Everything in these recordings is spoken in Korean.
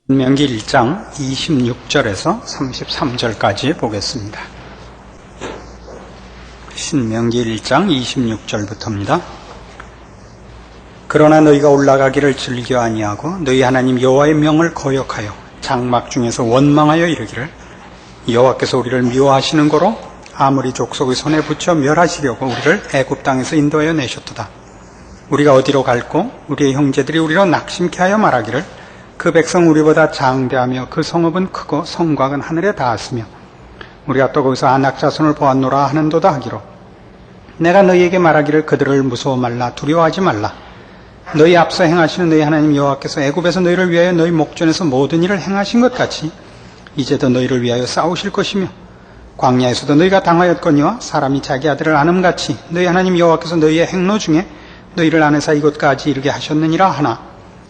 신명기 1장 26절에서 33절까지 보겠습니다. 신명기 1장 26절부터입니다. 그러나 너희가 올라가기를 즐겨 아니하고 너희 하나님 여호와의 명을 거역하여 장막 중에서 원망하여 이르기를 여호와께서 우리를 미워하시는 고로 아무리 족속의 손에 붙여 멸하시려고 우리를 애굽 땅에서 인도하여 내셨도다. 우리가 어디로 갈고 우리의 형제들이 우리로 낙심케 하여 말하기를 그 백성 우리보다 장대하며 그 성읍은 크고 성곽은 하늘에 닿았으며 우리가 또 거기서 아낙 자손을 보았노라 하는도다 하기로 내가 너희에게 말하기를 그들을 무서워 말라 두려워하지 말라. 너희 앞서 행하시는 너희 하나님 여호와께서 애굽에서 너희를 위하여 너희 목전에서 모든 일을 행하신 것 같이 이제도 너희를 위하여 싸우실 것이며 광야에서도 너희가 당하였거니와 사람이 자기 아들을 아는같이 너희 하나님 여호와께서 너희의 행로 중에 너희를 안에서 이곳까지 이르게 하셨느니라 하나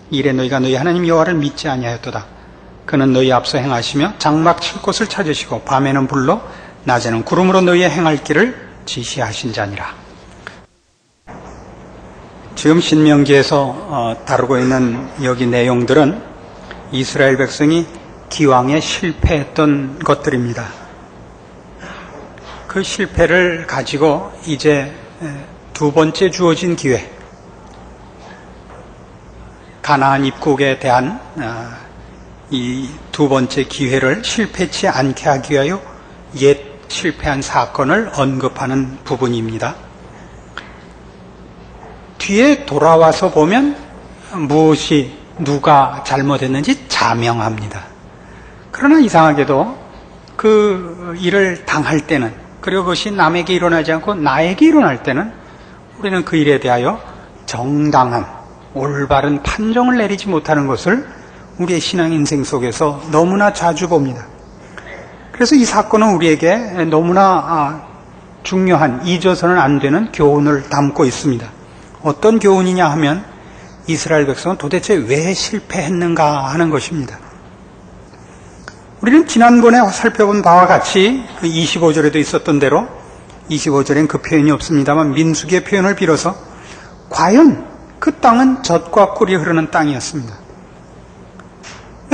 이래 너희가 너희 하나님 여호와를 믿지 아니하였도다. 그는 너희 앞서 행하시며 장막 칠 곳을 찾으시고 밤에는 불로 낮에는 구름으로 너희의 행할 길을 지시하신 자니라. 지금 신명기에서 다루고 있는 여기 내용들은 이스라엘 백성이 기왕에 실패했던 것들입니다. 그 실패를 가지고 이제 두 번째 주어진 기회, 가나안 입국에 대한 이 두 번째 기회를 실패치 않게 하기 위하여 옛 실패한 사건을 언급하는 부분입니다. 뒤에 돌아와서 보면 무엇이 누가 잘못했는지 자명합니다. 그러나 이상하게도 그 일을 당할 때는, 그리고 그것이 남에게 일어나지 않고 나에게 일어날 때는 우리는 그 일에 대하여 정당한 올바른 판정을 내리지 못하는 것을 우리의 신앙 인생 속에서 너무나 자주 봅니다. 그래서 이 사건은 우리에게 너무나 중요한, 잊어서는 안 되는 교훈을 담고 있습니다. 어떤 교훈이냐 하면 이스라엘 백성은 도대체 왜 실패했는가 하는 것입니다. 우리는 지난번에 살펴본 바와 같이 25절에도 있었던 대로 25절엔 그 표현이 없습니다만 민수기의 표현을 빌어서 과연 그 땅은 젖과 꿀이 흐르는 땅이었습니다.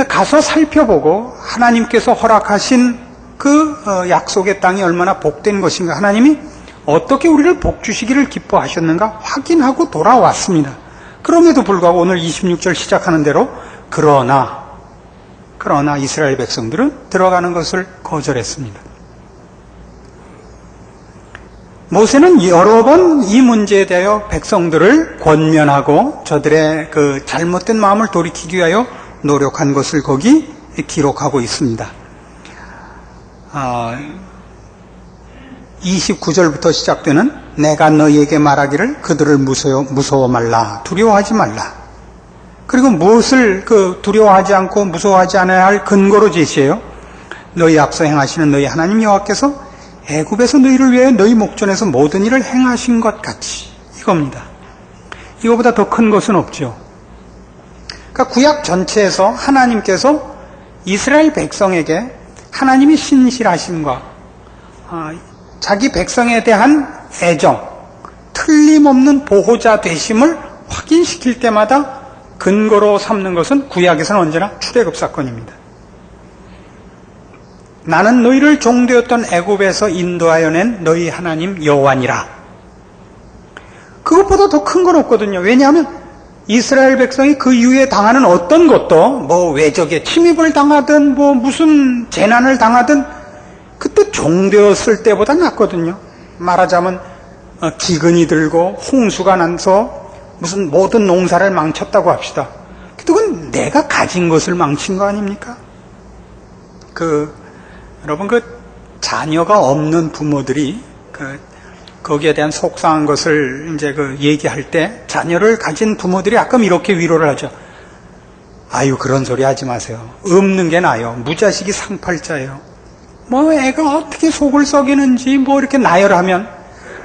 가서 살펴보고 하나님께서 허락하신 그 약속의 땅이 얼마나 복된 것인가, 하나님이 어떻게 우리를 복주시기를 기뻐하셨는가 확인하고 돌아왔습니다. 그럼에도 불구하고 오늘 26절 시작하는 대로 그러나 이스라엘 백성들은 들어가는 것을 거절했습니다. 모세는 여러 번 이 문제에 대하여 백성들을 권면하고 저들의 그 잘못된 마음을 돌이키기 위하여 노력한 것을 거기 기록하고 있습니다. 29절부터 시작되는 내가 너희에게 말하기를 그들을 무서워 말라 두려워하지 말라. 그리고 무엇을 두려워하지 않고 무서워하지 않아야 할 근거로 제시해요. 너희 앞서 행하시는 너희 하나님 여호와께서 애굽에서 너희를 위해 너희 목전에서 모든 일을 행하신 것 같이, 이겁니다. 이거보다 더 큰 것은 없죠. 그러니까 구약 전체에서 하나님께서 이스라엘 백성에게 하나님이 신실하심과 자기 백성에 대한 애정, 틀림없는 보호자 되심을 확인시킬 때마다 근거로 삼는 것은 구약에서는 언제나 출애굽 사건입니다. 나는 너희를 종되었던 애굽에서 인도하여 낸 너희 하나님 여호와니라. 그것보다 더 큰 건 없거든요. 왜냐하면 이스라엘 백성이 그 이후에 당하는 어떤 것도 외적의 침입을 당하든 무슨 재난을 당하든 그때 종되었을 때보다 낫거든요. 말하자면 기근이 들고 홍수가 나서 무슨 모든 농사를 망쳤다고 합시다. 그건 내가 가진 것을 망친 거 아닙니까? 여러분 자녀가 없는 부모들이 거기에 대한 속상한 것을 이제 얘기할 때 자녀를 가진 부모들이 가끔 이렇게 위로를 하죠. 아유, 그런 소리 하지 마세요. 없는 게 나아요. 무자식이 상팔자예요. 애가 어떻게 속을 썩이는지 이렇게 나열하면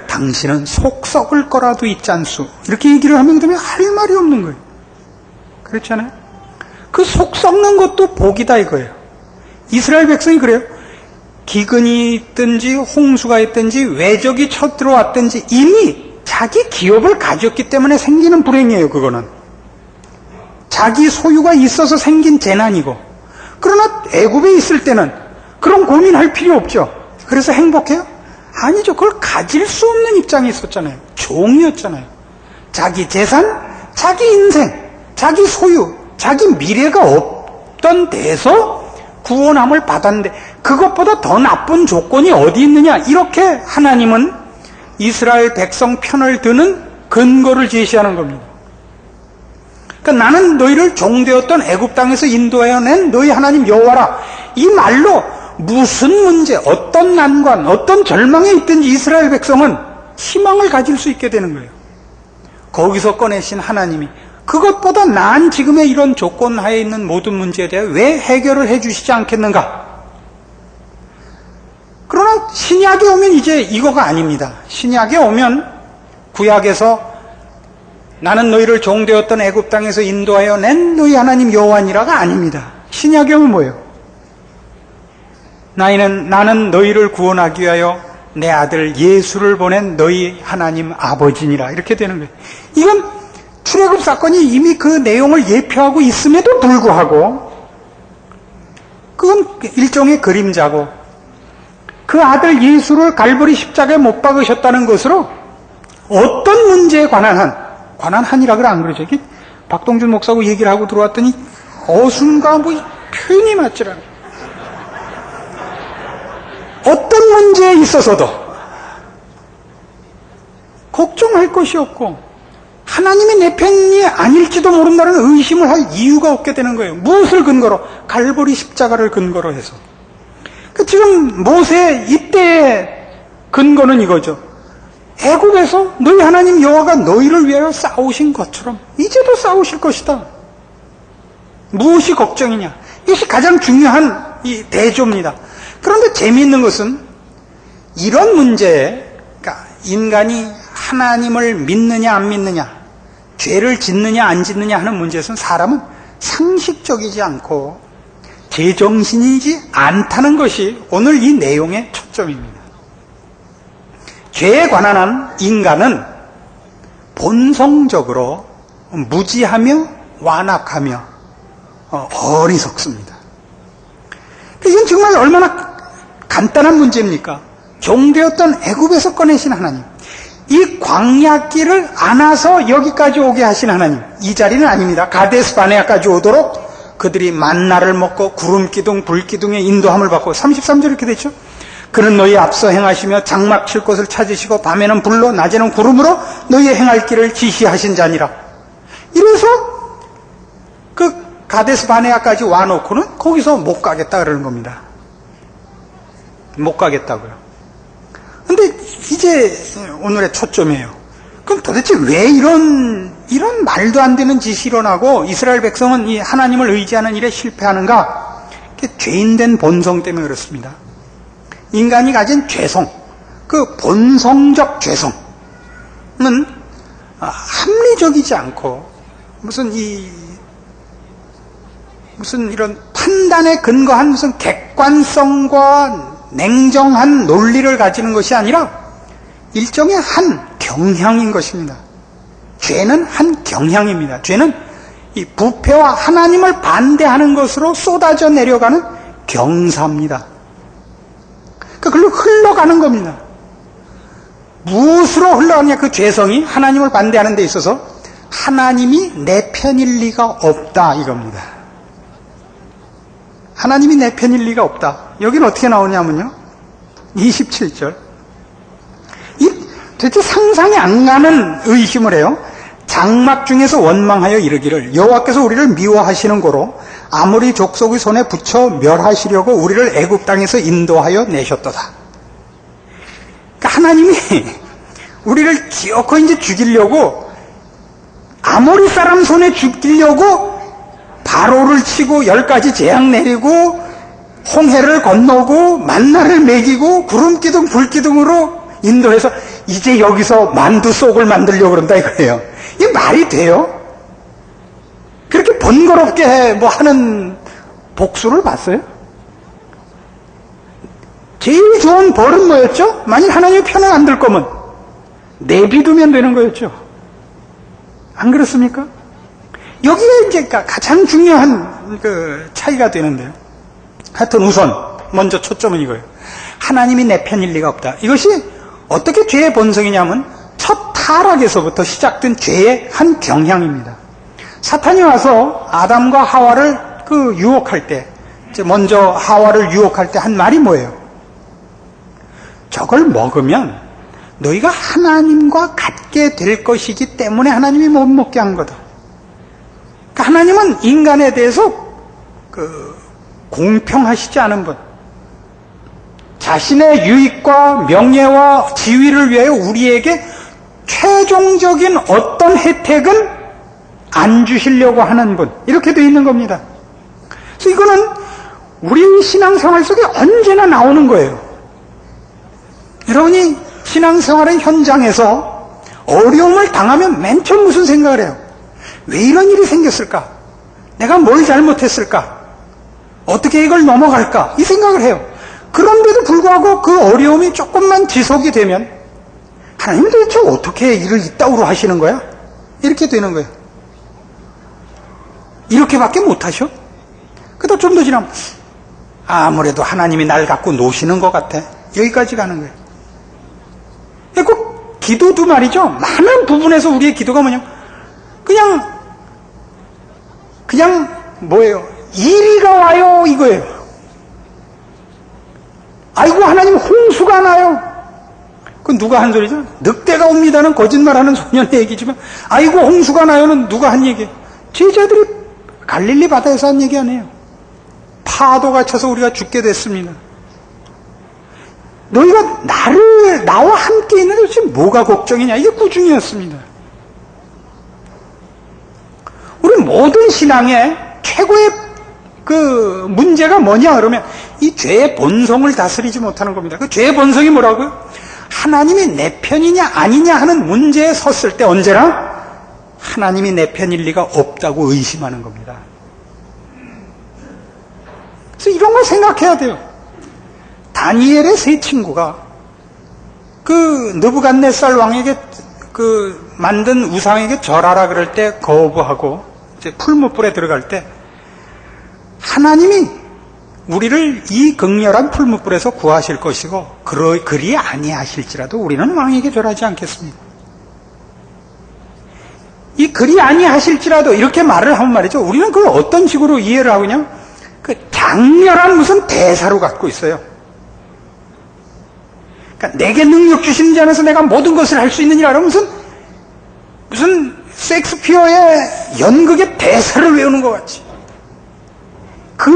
당신은 속 썩을 거라도 있잖수. 이렇게 얘기를 하면 그다음에 할 말이 없는 거예요. 그렇잖아요? 그 속 썩는 것도 복이다 이거예요. 이스라엘 백성이 그래요. 기근이 있든지 홍수가 있든지 외적이 쳐들어왔든지 이미 자기 기업을 가졌기 때문에 생기는 불행이에요. 그거는 자기 소유가 있어서 생긴 재난이고 그러나 애굽에 있을 때는 그런 고민할 필요 없죠. 그래서 행복해요? 아니죠. 그걸 가질 수 없는 입장에 있었잖아요. 종이었잖아요. 자기 재산, 자기 인생, 자기 소유, 자기 미래가 없던 데서 구원함을 받았는데 그것보다 더 나쁜 조건이 어디 있느냐? 이렇게 하나님은 이스라엘 백성 편을 드는 근거를 제시하는 겁니다. 그러니까 나는 너희를 종되었던 애굽 땅에서 인도하여 낸 너희 하나님 여호와라. 이 말로 무슨 문제, 어떤 난관, 어떤 절망에 있든지 이스라엘 백성은 희망을 가질 수 있게 되는 거예요. 거기서 꺼내신 하나님이 그것보다 나은 지금의 이런 조건 하에 있는 모든 문제에 대해 왜 해결을 해 주시지 않겠는가? 그러나 신약에 오면 이제 이거가 아닙니다. 신약에 오면 구약에서 나는 너희를 종되었던 애굽 땅에서 인도하여 낸 너희 하나님 여호와니라가 아닙니다. 신약에 오면 뭐예요? 나는 너희를 구원하기 위하여 내 아들 예수를 보낸 너희 하나님 아버지니라. 이렇게 되는 거예요. 이건 출애굽 사건이 이미 그 내용을 예표하고 있음에도 불구하고 그건 일종의 그림자고 그 아들 예수를 갈보리 십자가에 못 박으셨다는 것으로 어떤 문제에 관한 한이라 그래 안 그러죠? 박동준 목사하고 얘기를 하고 들어왔더니 어순과 뭐 표현이 맞질 않아요. 어떤 문제에 있어서도 걱정할 것이 없고 하나님이 내 편이 아닐지도 모른다는 의심을 할 이유가 없게 되는 거예요. 무엇을 근거로? 갈보리 십자가를 근거로 해서. 지금 모세 이때의 근거는 이거죠. 애굽에서 너희 하나님 여호와가 너희를 위하여 싸우신 것처럼 이제도 싸우실 것이다. 무엇이 걱정이냐? 이것이 가장 중요한 이 대조입니다. 그런데 재미있는 것은 이런 문제에 그러니까 인간이 하나님을 믿느냐 안 믿느냐, 죄를 짓느냐 안 짓느냐 하는 문제에서는 사람은 상식적이지 않고 제정신이지 않다는 것이 오늘 이 내용의 초점입니다. 죄에 관한 한 인간은 본성적으로 무지하며 완악하며 어리석습니다. 이건 정말 얼마나 간단한 문제입니까? 종되었던 애굽에서 꺼내신 하나님, 이 광야길을 안아서 여기까지 오게 하신 하나님, 이 자리는 아닙니다. 가데스 바네아까지 오도록 그들이 만나를 먹고 구름기둥 불기둥의 인도함을 받고 33절 이렇게 되죠. 그는 너희 앞서 행하시며 장막 칠 곳을 찾으시고 밤에는 불로 낮에는 구름으로 너희의 행할 길을 지시하신 자니라. 이래서 그 가데스 바네아까지 와놓고는 거기서 못 가겠다 그러는 겁니다. 못 가겠다고요. 근데 이제 오늘의 초점이에요. 그럼 도대체 왜 이런 말도 안 되는 짓이 일어나고 이스라엘 백성은 이 하나님을 의지하는 일에 실패하는가? 죄인된 본성 때문에 그렇습니다. 인간이 가진 죄성, 그 본성적 죄성은 합리적이지 않고 무슨 이런 판단에 근거한 무슨 객관성과 냉정한 논리를 가지는 것이 아니라 일종의 한 경향인 것입니다. 죄는 한 경향입니다. 죄는 이 부패와 하나님을 반대하는 것으로 쏟아져 내려가는 경사입니다. 그러니까 그걸로 흘러가는 겁니다. 무엇으로 흘러가느냐? 그 죄성이 하나님을 반대하는 데 있어서 하나님이 내 편일 리가 없다 이겁니다. 하나님이 내 편일 리가 없다. 여기는 어떻게 나오냐면요, 27절. 도대체 상상이 안 가는 의심을 해요. 장막 중에서 원망하여 이르기를 여호와께서 우리를 미워하시는 고로 아모리 족속의 손에 붙여 멸하시려고 우리를 애굽 땅에서 인도하여 내셨도다. 그러니까 하나님이 우리를 기어코 이제 죽이려고 아모리 사람 손에 죽이려고 바로를 치고 10가지 재앙 내리고 홍해를 건너고 만나를 먹이고 구름기둥 불기둥으로 인도해서 이제 여기서 만두 속을 만들려고 그런다 이거예요. 이게 말이 돼요? 그렇게 번거롭게 하는 복수를 봤어요? 제일 좋은 벌은 뭐였죠? 만일 하나님의 편을 안 들 거면 내비두면 되는 거였죠. 안 그렇습니까? 여기가 이제 가장 중요한 그 차이가 되는데요. 하여튼 우선 먼저 초점은 이거예요. 하나님이 내 편일 리가 없다. 이것이 어떻게 죄의 본성이냐면 첫 타락에서부터 시작된 죄의 한 경향입니다. 사탄이 와서 아담과 하와를 유혹할 때, 먼저 하와를 유혹할 때 한 말이 뭐예요? 저걸 먹으면 너희가 하나님과 같게 될 것이기 때문에 하나님이 못 먹게 한 거다. 그러니까 하나님은 인간에 대해서 공평하시지 않은 분, 자신의 유익과 명예와 지위를 위하여 우리에게 최종적인 어떤 혜택은 안 주시려고 하는 분, 이렇게 되어 있는 겁니다. 그래서 이거는 우리 신앙생활 속에 언제나 나오는 거예요. 여러분이 신앙생활의 현장에서 어려움을 당하면 맨 처음 무슨 생각을 해요? 왜 이런 일이 생겼을까? 내가 뭘 잘못했을까? 어떻게 이걸 넘어갈까? 이 생각을 해요. 그런데도 불구하고 그 어려움이 조금만 지속이 되면 하나님 도대체 어떻게 일을 이따구로 하시는 거야? 이렇게 되는 거예요. 이렇게밖에 못하셔? 그러다 좀 더 지나면 아무래도 하나님이 날 갖고 노시는 것 같아. 여기까지 가는 거예요. 그 기도도 말이죠. 많은 부분에서 우리의 기도가 뭐냐? 그냥 뭐예요? 이리가 와요 이거예요. 아이고 하나님 홍수가 나요. 그건 누가 한 소리죠? 늑대가 옵니다는 거짓말하는 소년의 얘기지만 아이고 홍수가 나요는 누가 한 얘기예요? 제자들이 갈릴리 바다에서 한 얘기 아니에요. 파도가 쳐서 우리가 죽게 됐습니다. 너희가 나와 함께 있는 것이 뭐가 걱정이냐? 이게 꾸중이었습니다. 우리 모든 신앙의 최고의 문제가 뭐냐 그러면 이 죄의 본성을 다스리지 못하는 겁니다. 그 죄의 본성이 뭐라고요? 하나님이 내 편이냐 아니냐 하는 문제에 섰을 때 언제나 하나님이 내 편일 리가 없다고 의심하는 겁니다. 그래서 이런 걸 생각해야 돼요. 다니엘의 세 친구가 느부갓네살 왕에게 만든 우상에게 절하라 그럴 때 거부하고 이제 풀무불에 들어갈 때 하나님이 우리를 이 극렬한 풀무불에서 구하실 것이고 그리 아니하실지라도 우리는 왕에게 절하지 않겠습니다. 이 그리 아니하실지라도 이렇게 말을 하면 말이죠. 우리는 그걸 어떤 식으로 이해를 하고냐? 장렬한 무슨 대사로 갖고 있어요. 그러니까 내게 능력 주시는 자 안에서 내가 모든 것을 할 수 있느니라 무슨 셰익스피어의 연극의 대사를 외우는 것 같이 그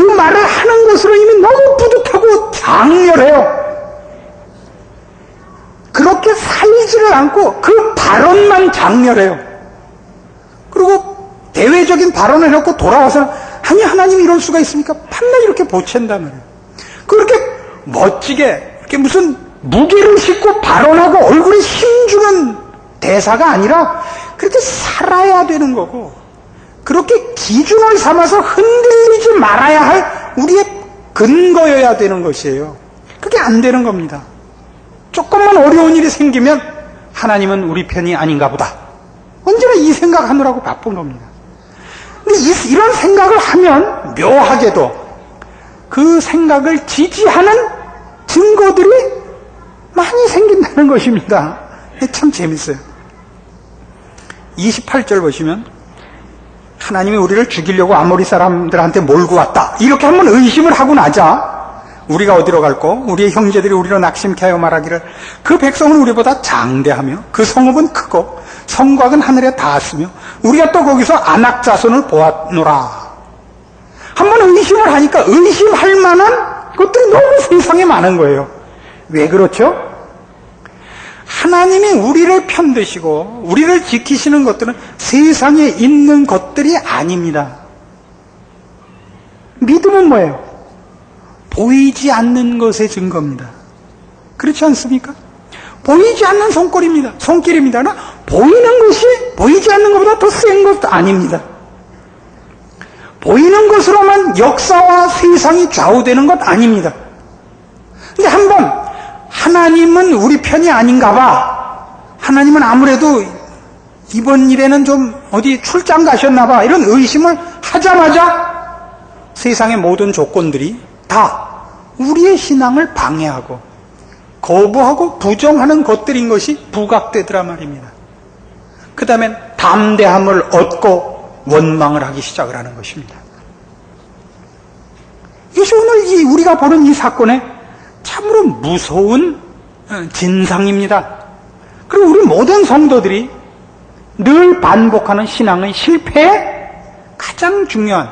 말을 하는 것으로 이미 너무 뿌듯하고 장렬해요. 그렇게 살지를 않고 그 발언만 장렬해요. 그리고 대외적인 발언을 해놓고 돌아와서는 아니 하나님이 이럴 수가 있습니까? 판매 이렇게 보챈단 말이에요. 그렇게 멋지게 이렇게 무슨 무게를 싣고 발언하고 얼굴에 힘주는 대사가 아니라 그렇게 살아야 되는 거고 그렇게 기준을 삼아서 흔들리지 말아야 할 우리의 근거여야 되는 것이에요. 그게 안 되는 겁니다. 조금만 어려운 일이 생기면 하나님은 우리 편이 아닌가 보다. 언제나 이 생각하느라고 바쁜 겁니다. 근데 이런 생각을 하면 묘하게도 그 생각을 지지하는 증거들이 많이 생긴다는 것입니다. 참 재밌어요. 28절 보시면 하나님이 우리를 죽이려고 아모리 사람들한테 몰고 왔다. 이렇게 한번 의심을 하고 나자 우리가 어디로 갈고 우리의 형제들이 우리로 낙심케 하여 말하기를 그 백성은 우리보다 장대하며 그 성읍은 크고 성곽은 하늘에 닿았으며 우리가 또 거기서 아낙 자손을 보았노라. 한번 의심을 하니까 의심할 만한 것들이 너무 세상에 많은 거예요. 왜 그렇죠? 하나님이 우리를 편드시고 우리를 지키시는 것들은 세상에 있는 것들이 아닙니다. 믿음은 뭐예요? 보이지 않는 것의 증거입니다. 그렇지 않습니까? 보이지 않는 손길입니다. 그러나 보이는 것이 보이지 않는 것보다 더 센 것도 아닙니다. 보이는 것으로만 역사와 세상이 좌우되는 것 아닙니다. 근데 한번 하나님은 우리 편이 아닌가 봐. 하나님은 아무래도 이번 일에는 좀 어디 출장 가셨나 봐. 이런 의심을 하자마자 세상의 모든 조건들이 다 우리의 신앙을 방해하고 거부하고 부정하는 것들인 것이 부각되더라 말입니다. 그 다음엔 담대함을 얻고 원망을 하기 시작을 하는 것입니다. 이것이 오늘 우리가 보는 이 사건의 참으로 무서운 진상입니다. 그리고 우리 모든 성도들이 늘 반복하는 신앙의 실패의 가장 중요한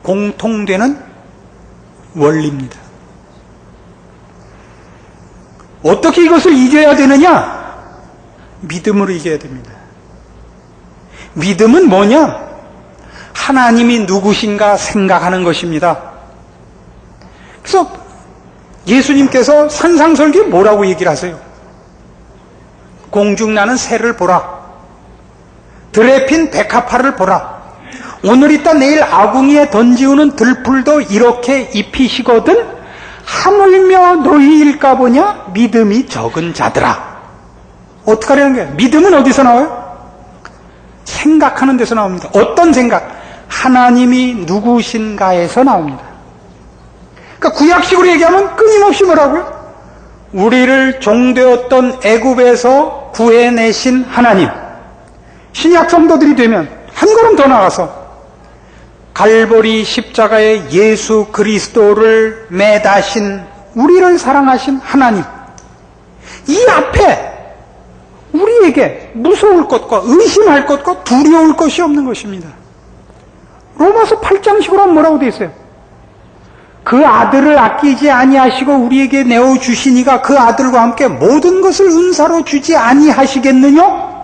공통되는 원리입니다. 어떻게 이것을 이겨야 되느냐? 믿음으로 이겨야 됩니다. 믿음은 뭐냐? 하나님이 누구신가 생각하는 것입니다. 그래서 예수님께서 산상설교에 뭐라고 얘기를 하세요? 공중나는 새를 보라. 들에 핀 백합화를 보라. 오늘 있다 내일 아궁이에 던지우는 들풀도 이렇게 입히시거든 하물며 너희일까 보냐? 믿음이 적은 자들아. 어떻게 하려는 거예요? 믿음은 어디서 나와요? 생각하는 데서 나옵니다. 어떤 생각? 하나님이 누구신가에서 나옵니다. 그러니까 구약식으로 얘기하면 끊임없이 뭐라고요? 우리를 종되었던 애굽에서 구해내신 하나님. 신약 성도들이 되면 한 걸음 더 나가서 갈보리 십자가에 예수 그리스도를 매다신 우리를 사랑하신 하나님. 이 앞에 우리에게 무서울 것과 의심할 것과 두려울 것이 없는 것입니다. 로마서 8장식으로 하면 뭐라고 되어 있어요? 그 아들을 아끼지 아니하시고 우리에게 내어주시니가 그 아들과 함께 모든 것을 은사로 주지 아니하시겠느냐?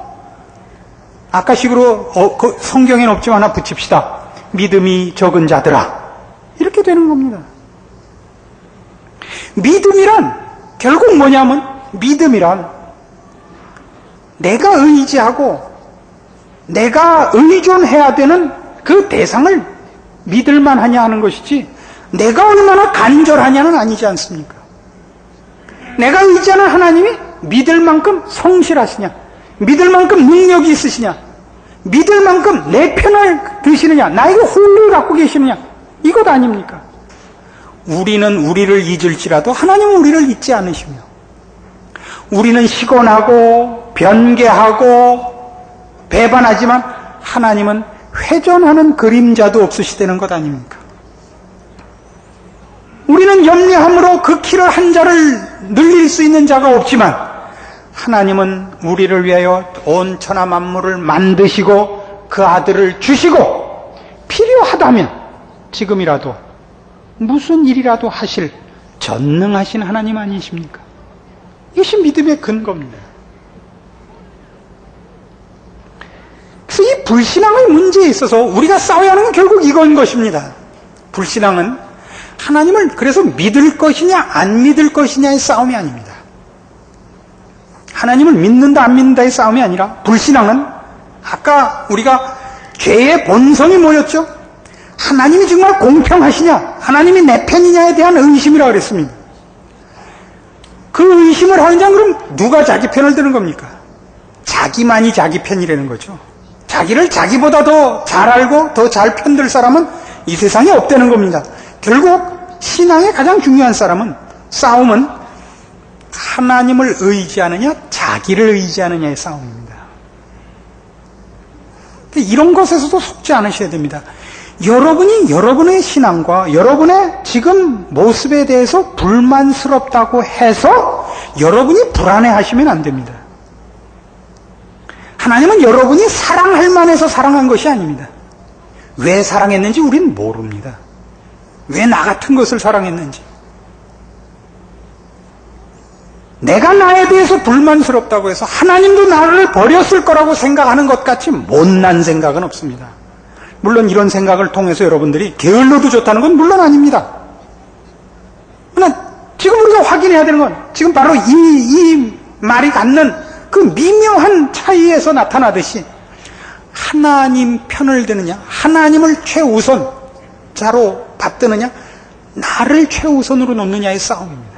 아까식으로 성경에는 없지만 하나 붙입시다. 믿음이 적은 자들아. 이렇게 되는 겁니다. 믿음이란 결국 뭐냐면 믿음이란 내가 의지하고 내가 의존해야 되는 그 대상을 믿을만 하냐 하는 것이지 내가 얼마나 간절하냐는 아니지 않습니까? 내가 의지하는 하나님이 믿을 만큼 성실하시냐, 믿을 만큼 능력이 있으시냐, 믿을 만큼 내 편을 드시느냐, 나에게 홀을 갖고 계시느냐, 이것 아닙니까? 우리는 우리를 잊을지라도 하나님은 우리를 잊지 않으시며, 우리는 시건하고 변개하고 배반하지만 하나님은 회전하는 그림자도 없으시다는 것 아닙니까? 우리는 염려함으로 그 키를 한 자를 늘릴 수 있는 자가 없지만 하나님은 우리를 위하여 온 천하 만물을 만드시고 그 아들을 주시고 필요하다면 지금이라도 무슨 일이라도 하실 전능하신 하나님 아니십니까? 이것이 믿음의 근거입니다. 그래서 이 불신앙의 문제에 있어서 우리가 싸워야 하는 건 결국 이건 것입니다. 불신앙은 하나님을 그래서 믿을 것이냐 안 믿을 것이냐의 싸움이 아닙니다. 하나님을 믿는다 안 믿는다의 싸움이 아니라 불신앙은 아까 우리가 죄의 본성이 뭐였죠? 하나님이 정말 공평하시냐, 하나님이 내 편이냐에 대한 의심이라고 그랬습니다. 그 의심을 하는 자 그럼 누가 자기 편을 드는 겁니까? 자기만이 자기 편이라는 거죠. 자기를 자기보다 더 잘 알고 더 잘 편들 사람은 이 세상에 없다는 겁니다. 결국 신앙의 가장 중요한 싸움은 하나님을 의지하느냐 자기를 의지하느냐의 싸움입니다. 이런 것에서도 속지 않으셔야 됩니다. 여러분이 여러분의 신앙과 여러분의 지금 모습에 대해서 불만스럽다고 해서 여러분이 불안해하시면 안 됩니다. 하나님은 여러분이 사랑할 만해서 사랑한 것이 아닙니다. 왜 사랑했는지 우리는 모릅니다. 왜 나 같은 것을 사랑했는지. 내가 나에 대해서 불만스럽다고 해서 하나님도 나를 버렸을 거라고 생각하는 것 같이 못난 생각은 없습니다. 물론 이런 생각을 통해서 여러분들이 게을러도 좋다는 건 물론 아닙니다. 그러나 지금 우리가 확인해야 되는 건 지금 바로 이 말이 갖는 그 미묘한 차이에서 나타나듯이 하나님 편을 드느냐, 하나님을 최우선자로 받드느냐, 나를 최우선으로 놓느냐의 싸움입니다.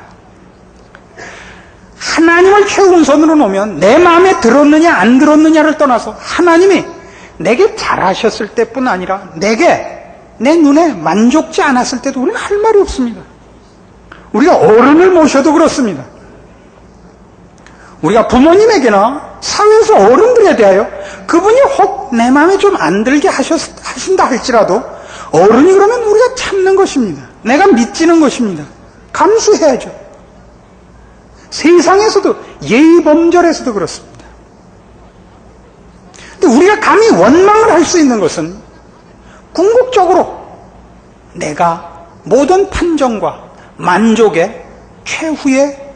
하나님을 최우선으로 놓으면 내 마음에 들었느냐 안 들었느냐를 떠나서 하나님이 내게 잘하셨을 때뿐 아니라 내게 내 눈에 만족지 않았을 때도 우리는 할 말이 없습니다. 우리가 어른을 모셔도 그렇습니다. 우리가 부모님에게나 사회에서 어른들에 대하여 그분이 혹 내 마음에 좀 안 들게 하신다 할지라도 어른이 그러면 우리가 참는 것입니다. 내가 믿지는 것입니다. 감수해야죠. 세상에서도 예의범절에서도 그렇습니다. 근데 우리가 감히 원망을 할 수 있는 것은 궁극적으로 내가 모든 판정과 만족의 최후의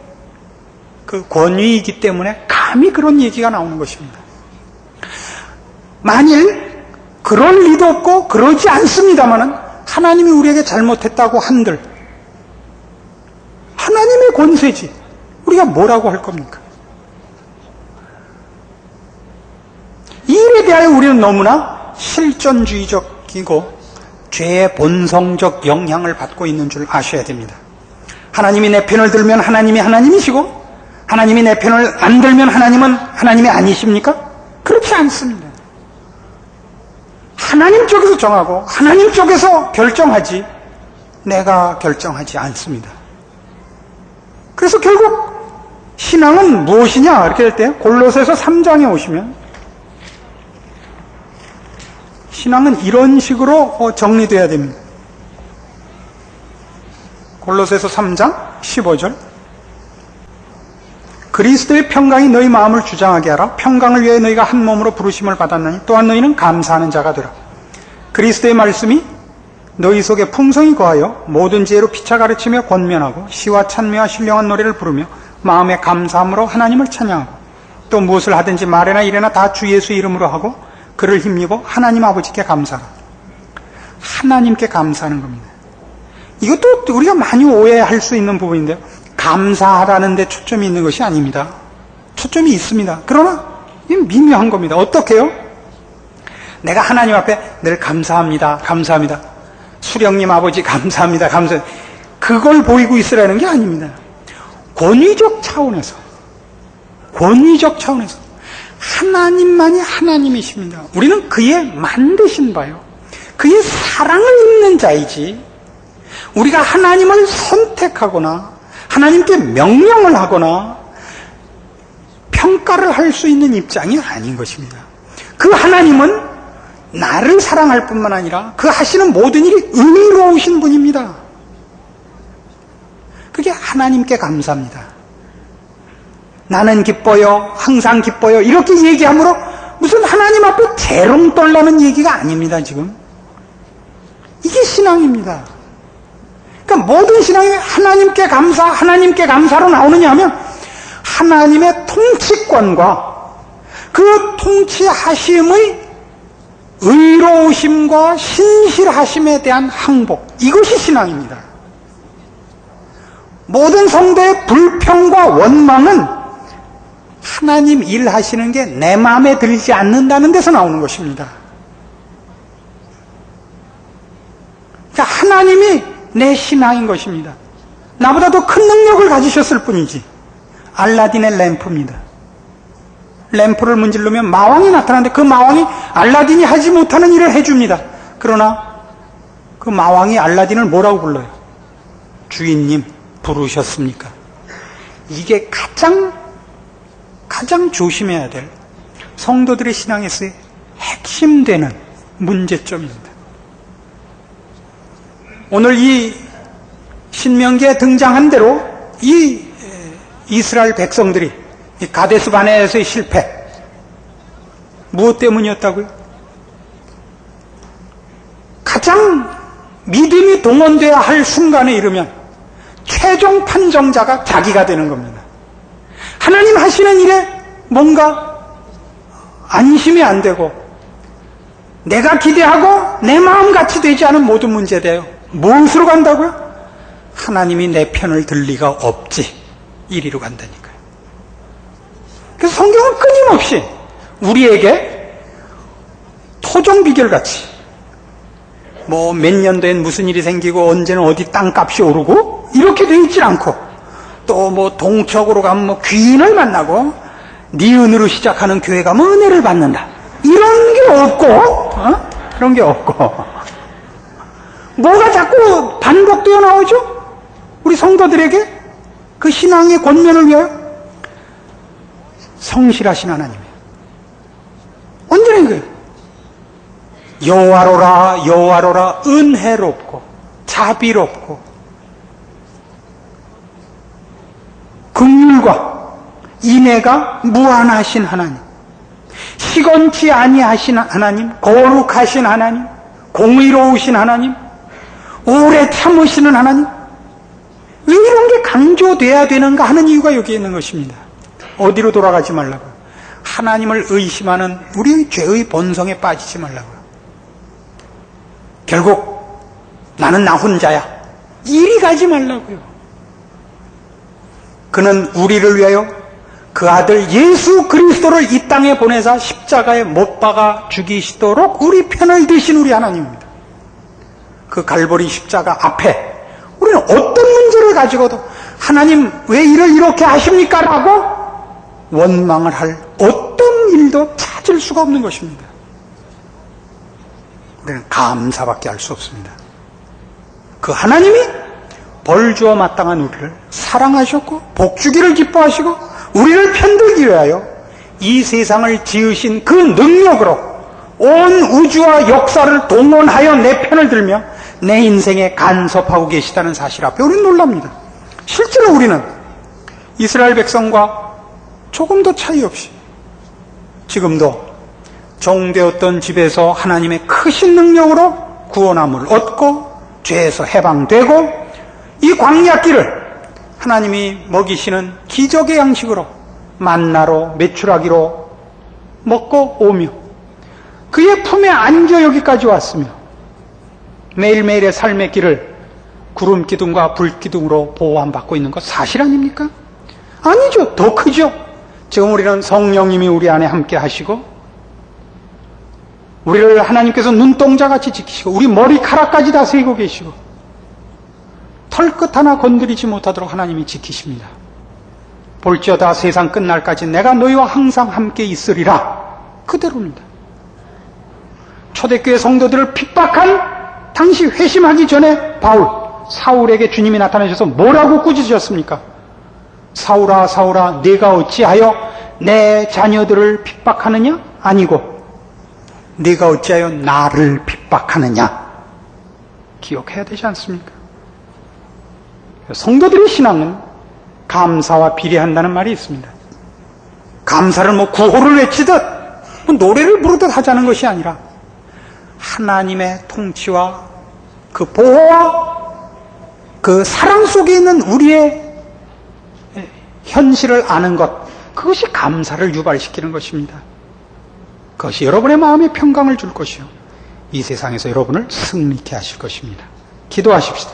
그 권위이기 때문에 감히 그런 얘기가 나오는 것입니다. 만일 그럴 리도 없고 그러지 않습니다마는 하나님이 우리에게 잘못했다고 한들 하나님의 권세지 우리가 뭐라고 할 겁니까? 이 일에 대하여 우리는 너무나 실존주의적이고 죄의 본성적 영향을 받고 있는 줄 아셔야 됩니다. 하나님이 내 편을 들면 하나님이 하나님이시고 하나님이 내 편을 안 들면 하나님은 하나님이 아니십니까? 그렇지 않습니다. 하나님 쪽에서 정하고 하나님 쪽에서 결정하지 내가 결정하지 않습니다. 그래서 결국 신앙은 무엇이냐 이렇게 할 때 골로새서 3장에 오시면 신앙은 이런 식으로 정리돼야 됩니다. 골로새서 3장 15절 그리스도의 평강이 너희 마음을 주장하게 하라. 평강을 위해 너희가 한 몸으로 부르심을 받았나니 또한 너희는 감사하는 자가 되라. 그리스도의 말씀이 너희 속에 풍성히 거하여 모든 지혜로 피차 가르치며 권면하고 시와 찬미와 신령한 노래를 부르며 마음에 감사함으로 하나님을 찬양하고 또 무엇을 하든지 말이나 일이나 다 주 예수 이름으로 하고 그를 힘입어 하나님 아버지께 감사하라. 하나님께 감사하는 겁니다. 이것도 우리가 많이 오해할 수 있는 부분인데요. 감사하라는 데 초점이 있는 것이 아닙니다. 초점이 있습니다. 그러나 미묘한 겁니다. 어떻게 해요? 내가 하나님 앞에 늘 감사합니다. 감사합니다. 수령님 아버지 감사합니다. 감사합니다. 그걸 보이고 있으라는 게 아닙니다. 권위적 차원에서 하나님만이 하나님이십니다. 우리는 그의 만드신 바요. 그의 사랑을 입는 자이지 우리가 하나님을 선택하거나 하나님께 명령을 하거나 평가를 할 수 있는 입장이 아닌 것입니다. 그 하나님은 나를 사랑할 뿐만 아니라 그 하시는 모든 일이 의로우신 분입니다. 그게 하나님께 감사합니다. 나는 기뻐요. 항상 기뻐요. 이렇게 얘기함으로 무슨 하나님 앞에 재롱 떨라는 얘기가 아닙니다. 지금 이게 신앙입니다. 그러니까 모든 신앙이 하나님께 감사로 나오느냐 하면 하나님의 통치권과 그 통치하심의 의로우심과 신실하심에 대한 항복, 이것이 신앙입니다. 모든 성도의 불평과 원망은 하나님 일하시는 게 내 마음에 들지 않는다는 데서 나오는 것입니다. 그러니까 하나님이 내 신앙인 것입니다. 나보다 더 큰 능력을 가지셨을 뿐이지. 알라딘의 램프입니다. 램프를 문지르면 마왕이 나타나는데 그 마왕이 알라딘이 하지 못하는 일을 해줍니다. 그러나 그 마왕이 알라딘을 뭐라고 불러요? 주인님 부르셨습니까? 이게 가장 조심해야 될 성도들의 신앙에서의 핵심되는 문제점입니다. 오늘 이 신명기에 등장한 대로 이 이스라엘 백성들이 이 가데스 바네아에서의 실패, 무엇 때문이었다고요? 가장 믿음이 동원되어야 할 순간에 이르면 최종 판정자가 자기가 되는 겁니다. 하나님 하시는 일에 뭔가 안심이 안 되고 내가 기대하고 내 마음같이 되지 않은 모든 문제에 대하여 무엇으로 간다고요? 하나님이 내 편을 들 리가 없지, 이리로 간다니까요. 그래서 성경은 끊임없이 우리에게 토종 비결같이 뭐 몇 년도엔 무슨 일이 생기고 언제는 어디 땅값이 오르고 이렇게 돼 있질 않고, 또 뭐 동쪽으로 가면 뭐 귀인을 만나고 니은으로 시작하는 교회 가면 은혜를 받는다, 이런 게 없고 그런 게 없고 뭐가 자꾸 반복되어 나오죠? 우리 성도들에게 그 신앙의 권면을 위하여 성실하신 하나님이에요. 언제나 이거예요. 여호와로라 여호와로라 은혜롭고 자비롭고 긍휼과 인애가 무한하신 하나님, 시건치 아니하신 하나님, 거룩하신 하나님, 공의로우신 하나님, 오래 참으시는 하나님. 왜 이런 게 강조돼야 되는가 하는 이유가 여기에 있는 것입니다. 어디로 돌아가지 말라고요. 하나님을 의심하는 우리의 죄의 본성에 빠지지 말라고요. 결국 나는 나 혼자야, 이리 가지 말라고요. 그는 우리를 위하여 그 아들 예수 그리스도를 이 땅에 보내사 십자가에 못 박아 죽이시도록 우리 편을 드신 우리 하나님입니다. 그 갈보리 십자가 앞에 우리는 어떤 문제를 가지고도 하나님 왜 일을 이렇게 하십니까? 라고 원망을 할 어떤 일도 찾을 수가 없는 것입니다. 우리는 감사밖에 할 수 없습니다. 그 하나님이 벌주어 마땅한 우리를 사랑하셨고 복주기를 기뻐하시고 우리를 편들기 위하여 이 세상을 지으신 그 능력으로 온 우주와 역사를 동원하여 내 편을 들며 내 인생에 간섭하고 계시다는 사실 앞에 우리는 놀랍니다. 실제로 우리는 이스라엘 백성과 조금도 차이 없이 지금도 종되었던 집에서 하나님의 크신 능력으로 구원함을 얻고 죄에서 해방되고 이 광야길을 하나님이 먹이시는 기적의 양식으로 만나로 메추라기로 먹고 오며 그의 품에 안겨 여기까지 왔으며 매일매일의 삶의 길을 구름기둥과 불기둥으로 보호함받고 있는 것 사실 아닙니까? 아니죠. 더 크죠. 지금 우리는 성령님이 우리 안에 함께 하시고 우리를 하나님께서 눈동자같이 지키시고 우리 머리카락까지 다스리고 계시고 털끝 하나 건드리지 못하도록 하나님이 지키십니다. 볼지어다 세상 끝날까지 내가 너희와 항상 함께 있으리라. 그대로입니다. 초대교회 성도들을 핍박한 당시 회심하기 전에 사울에게 주님이 나타나셔서 뭐라고 꾸짖으셨습니까? 사울아 사울아 네가 어찌하여 내 자녀들을 핍박하느냐? 아니고 네가 어찌하여 나를 핍박하느냐? 기억해야 되지 않습니까? 성도들의 신앙은 감사와 비례한다는 말이 있습니다. 감사를 구호를 외치듯 노래를 부르듯 하자는 것이 아니라 하나님의 통치와 그 보호와 그 사랑 속에 있는 우리의 현실을 아는 것, 그것이 감사를 유발시키는 것입니다. 그것이 여러분의 마음에 평강을 줄 것이요 이 세상에서 여러분을 승리케 하실 것입니다. 기도하십시다.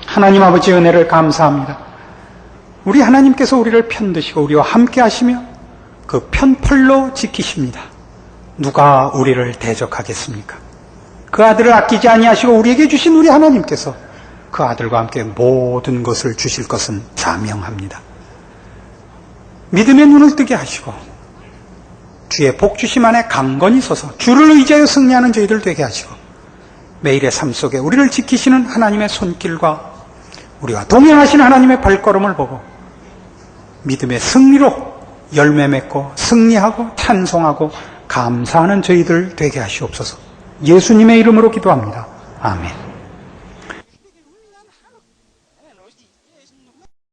하나님 아버지의 은혜를 감사합니다. 우리 하나님께서 우리를 편드시고 우리와 함께 하시며 그 편펄로 지키십니다. 누가 우리를 대적하겠습니까? 그 아들을 아끼지 아니하시고 우리에게 주신 우리 하나님께서 그 아들과 함께 모든 것을 주실 것은 자명합니다. 믿음의 눈을 뜨게 하시고 주의 복주심 안에 강건히 서서 주를 의지하여 승리하는 저희들 되게 하시고 매일의 삶 속에 우리를 지키시는 하나님의 손길과 우리와 동행하시는 하나님의 발걸음을 보고 믿음의 승리로 열매 맺고 승리하고 찬송하고 감사하는 저희들 되게 하시옵소서. 예수님의 이름으로 기도합니다. 아멘.